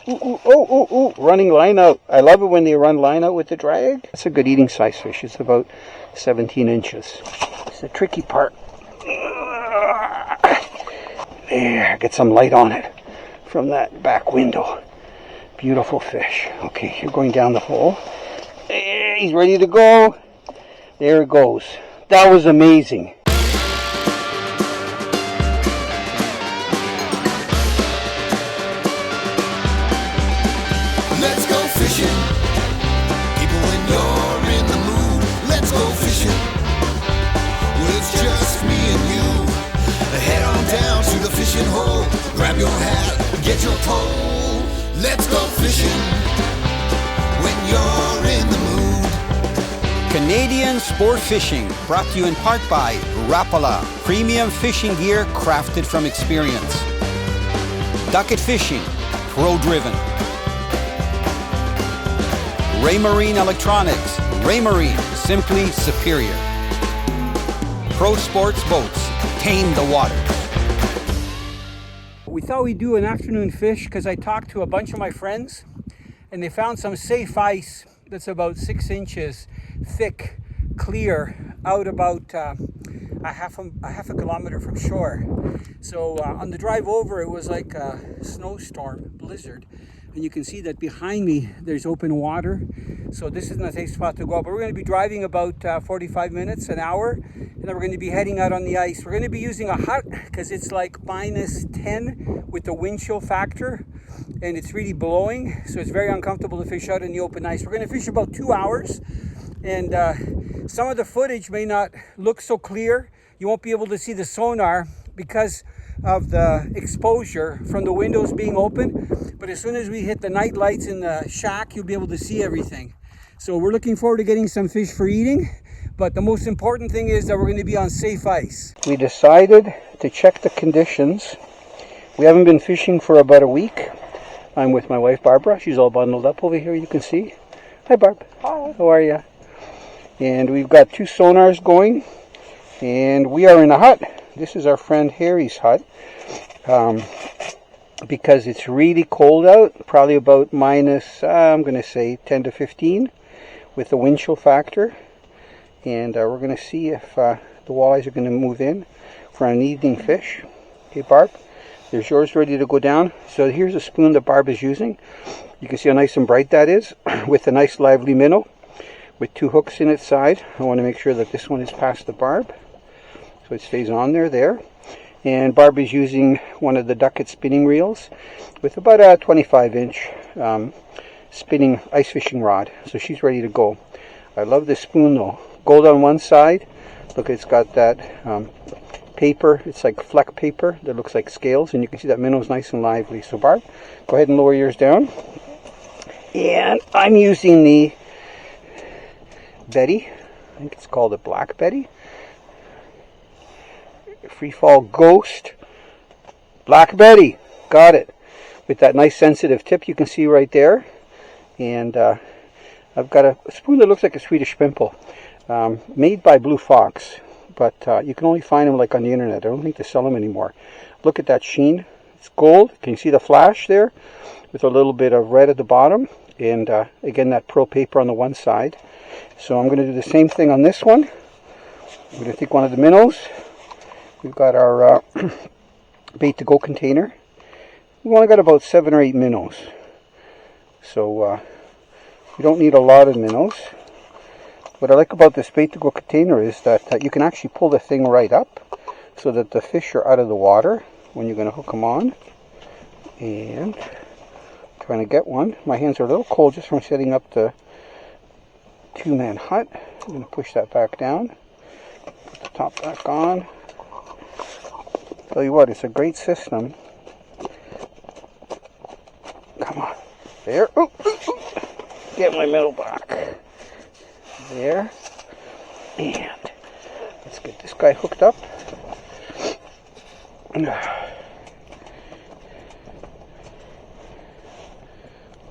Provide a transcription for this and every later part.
Oh, running line out. I love it when they run line out with the drag. That's a good eating size fish. It's about 17 inches. It's the tricky part. There, get some light on it from that back window. Beautiful fish. Okay, you're going down the hole. There, he's ready to go. There it goes. That was amazing. Let's go fishing. People, when you're in the mood, let's go fishing. Well, it's just me and you. Head on down to the fishing hole. Grab your hat, get your pole. Let's go fishing when you're in the mood. Canadian Sport Fishing, brought to you in part by Rapala, premium fishing gear crafted from experience. Ducket Fishing, pro-driven. Raymarine Electronics, Raymarine, simply superior. Pro Sports Boats, tame the waters. We thought we'd do an afternoon fish because I talked to a bunch of my friends and they found some safe ice that's about 6 inches thick, clear, out about a half a kilometer from shore. So on the drive over, it was like a snowstorm, blizzard. And you can see that behind me, there's open water. So this isn't a safe spot to go, but we're going to be driving about 45 minutes, an hour, and then we're going to be heading out on the ice. We're going to be using a hut because it's like minus 10 with the wind chill factor, and it's really blowing, so it's very uncomfortable to fish out in the open ice. We're going to fish about 2 hours, and some of the footage may not look so clear. You won't be able to see the sonar because of the exposure from the windows being open, but as soon as we hit the night lights in the shack, you'll be able to see everything. So we're looking forward to getting some fish for eating, but the most important thing is that we're going to be on safe ice. We decided to check the conditions. We haven't been fishing for about a week. I'm with my wife Barbara. She's all bundled up over here, you can see. Hi Barb. Hi. How are you? And we've got 2 sonars going, and we are in a hut. This is our friend Harry's hut, because it's really cold out, probably about minus, I'm going to say 10 to 15 with the wind chill factor. And we're going to see if the walleyes are going to move in for an evening fish. Okay, Barb, there's yours ready to go down. So here's a spoon that Barb is using. You can see how nice and bright that is with a nice lively minnow with 2 hooks in its side. I want to make sure that this one is past the barb, so it stays on there. And Barb is using one of the Ducket spinning reels with about a 25-inch spinning ice fishing rod. So she's ready to go. I love this spoon though. Gold on one side. Look, it's got that paper. It's like fleck paper that looks like scales, and you can see that minnow's nice and lively. So Barb, go ahead and lower yours down. And I'm using the Betty. I think it's called a Black Betty. Freefall Ghost Black Betty. Got it. With that nice sensitive tip you can see right there. And I've got a spoon that looks like a Swedish pimple, made by Blue Fox, but you can only find them like on the internet. I don't think they sell them anymore. Look at that sheen. It's gold. Can you see the flash there with a little bit of red at the bottom, and again that pearl paper on the one side. So I'm going to do the same thing on this one. I'm going to take one of the minnows. We've got our bait to go container. We've only got about 7 or 8 minnows, so you don't need a lot of minnows. What I like about this bait to go container is that you can actually pull the thing right up so that the fish are out of the water when you're going to hook them on. And trying to get one. My hands are a little cold just from setting up the 2-man hut. I'm going to push that back down, put the top back on. Tell you what, it's a great system. Come on. There. Ooh, ooh, ooh. Get my minnow back. There. And let's get this guy hooked up.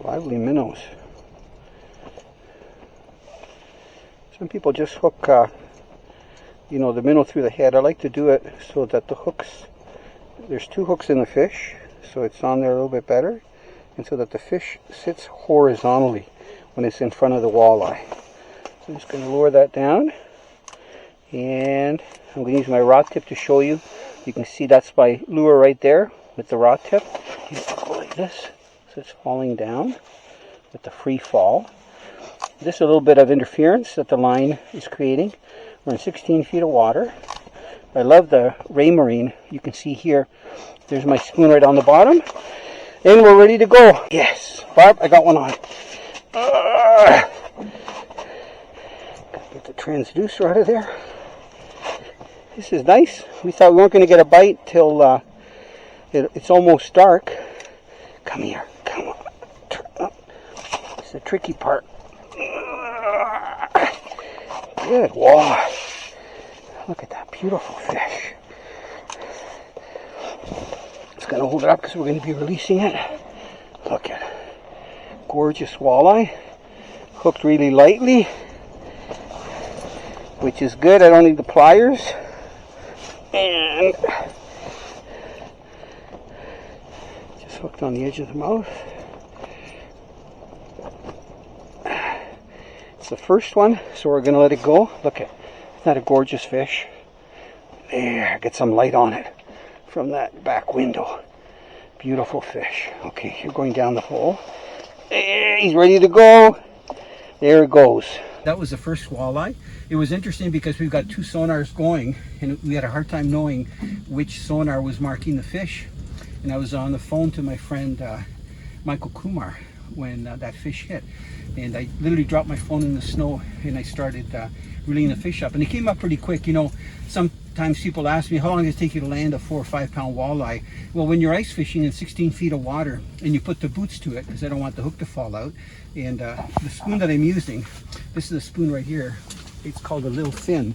Lively minnows. Some people just hook, the minnow through the head. I like to do it so that the hooks, there's 2 hooks in the fish, so it's on there a little bit better. and so that the fish sits horizontally when it's in front of the walleye. So I'm just going to lower that down, and I'm going to use my rod tip to show you. You can see that's my lure right there with the rod tip. You go like this, so it's falling down with the free fall. This is a little bit of interference that the line is creating. We're in 16 feet of water. I love the ray marine. You can see here, there's my spoon right on the bottom. And we're ready to go. Yes, Barb, I got one on. Gotta get the transducer out of there. This is nice. We thought we weren't going to get a bite till it's almost dark. Come here, come on. It's the tricky part. Good. Wow. Look at that beautiful fish. Just going to hold it up because we're going to be releasing it. Look at it. Gorgeous walleye. Hooked really lightly, which is good. I don't need the pliers. And just hooked on the edge of the mouth. It's the first one, so we're going to let it go. Look at, isn't that a gorgeous fish? There, get some light on it from that back window. Beautiful fish. Okay, you're going down the hole. There, he's ready to go. There it goes. That was the first walleye. It was interesting because we've got two sonars going, and we had a hard time knowing which sonar was marking the fish. And I was on the phone to my friend Michael Kumar when that fish hit. And I literally dropped my phone in the snow and I started reeling the fish up. And it came up pretty quick. You know, sometimes people ask me, how long does it take you to land a 4 or 5 pound walleye? Well, when you're ice fishing in 16 feet of water and you put the boots to it, because I don't want the hook to fall out. And the spoon that I'm using, this is a spoon right here. It's called a Lil Fin.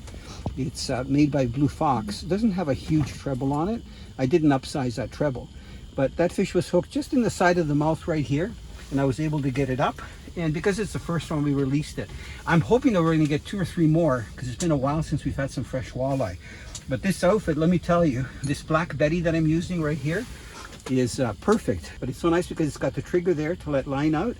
It's made by Blue Fox. It doesn't have a huge treble on it. I didn't upsize that treble. But that fish was hooked just in the side of the mouth right here. And I was able to get it up. And because it's the first one, we released it. I'm hoping that we're going to get 2 or 3 more, because it's been a while since we've had some fresh walleye. But this outfit, let me tell you, this Black Betty that I'm using right here is perfect. But it's so nice because it's got the trigger there to let line out.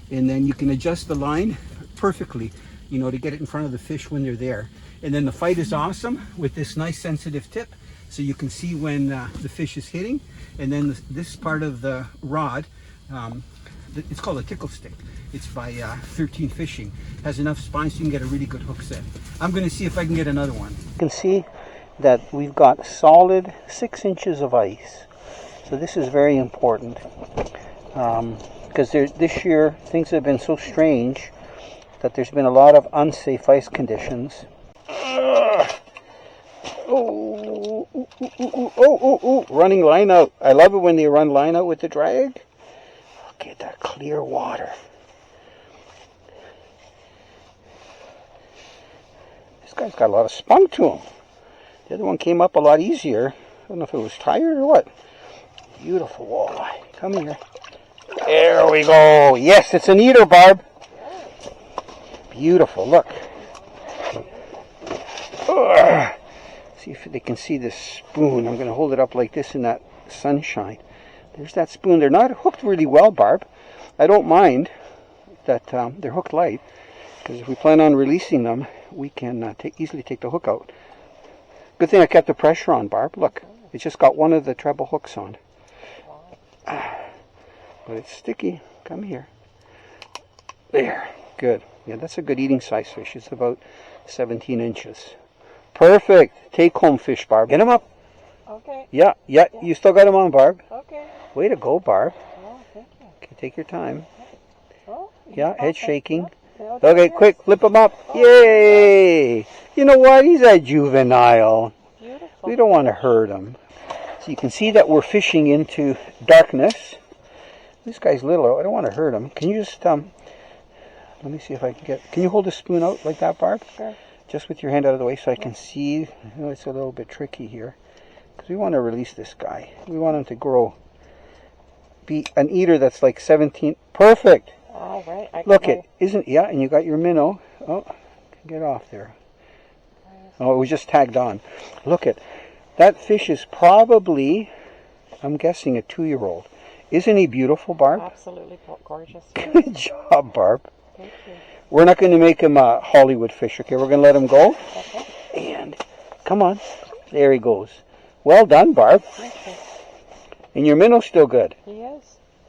And then you can adjust the line perfectly, you know, to get it in front of the fish when they're there. And then the fight is awesome with this nice sensitive tip. So you can see when the fish is hitting. And then this part of the rod, it's called a tickle stick. It's by 13 Fishing. Has enough spines so you can get a really good hook set. I'm going to see if I can get another one. You can see that we've got solid 6 inches of ice. So this is very important. Because this year things have been so strange that there's been a lot of unsafe ice conditions. Running line out. I love it when they run line out with the drag. Look at that clear water. This guy's got a lot of spunk to him. The other one came up a lot easier. I don't know if it was tired or what. Beautiful walleye. Come here. There we go. Yes, it's an eater, Barb. Beautiful. Look. See if they can see this spoon. I'm going to hold it up like this in that sunshine. There's that spoon. They're not hooked really well, Barb. I don't mind that they're hooked light, because if we plan on releasing them, we can easily take the hook out. Good thing I kept the pressure on, Barb. Look, it's just got one of the treble hooks on. But it's sticky. Come here. There. Good. Yeah, that's a good eating size fish. It's about 17 inches. Perfect. Take home fish, Barb. Get him up. Okay. Yeah. You still got him on, Barb. Okay. Way to go, Barb. Oh, thank you. Okay, take your time. Oh, Yeah, head shaking. Okay, quick, flip him up. Yay! You know what? He's a juvenile. beautiful. We don't want to hurt him. So you can see that we're fishing into darkness. This guy's little. I don't want to hurt him. Can you just, let me see if I can get, can you hold the spoon out like that, Barb? Sure. Just with your hand out of the way so I can see. I know it's a little bit tricky here, because we want to release this guy. We want him to grow. Be an eater that's like 17. Perfect. All right. Look it, isn't, yeah, and you got your minnow. Oh, get off there. Oh, it was just tagged on. Look it, that fish is probably, I'm guessing, a 2-year-old. Isn't he beautiful, Barb? Absolutely gorgeous. Good job, Barb. Thank you. We're not going to make him a Hollywood fish, okay? We're going to let him go. Okay. And, come on. There he goes. Well done, Barb. Thank you. And your minnow's still good. He is.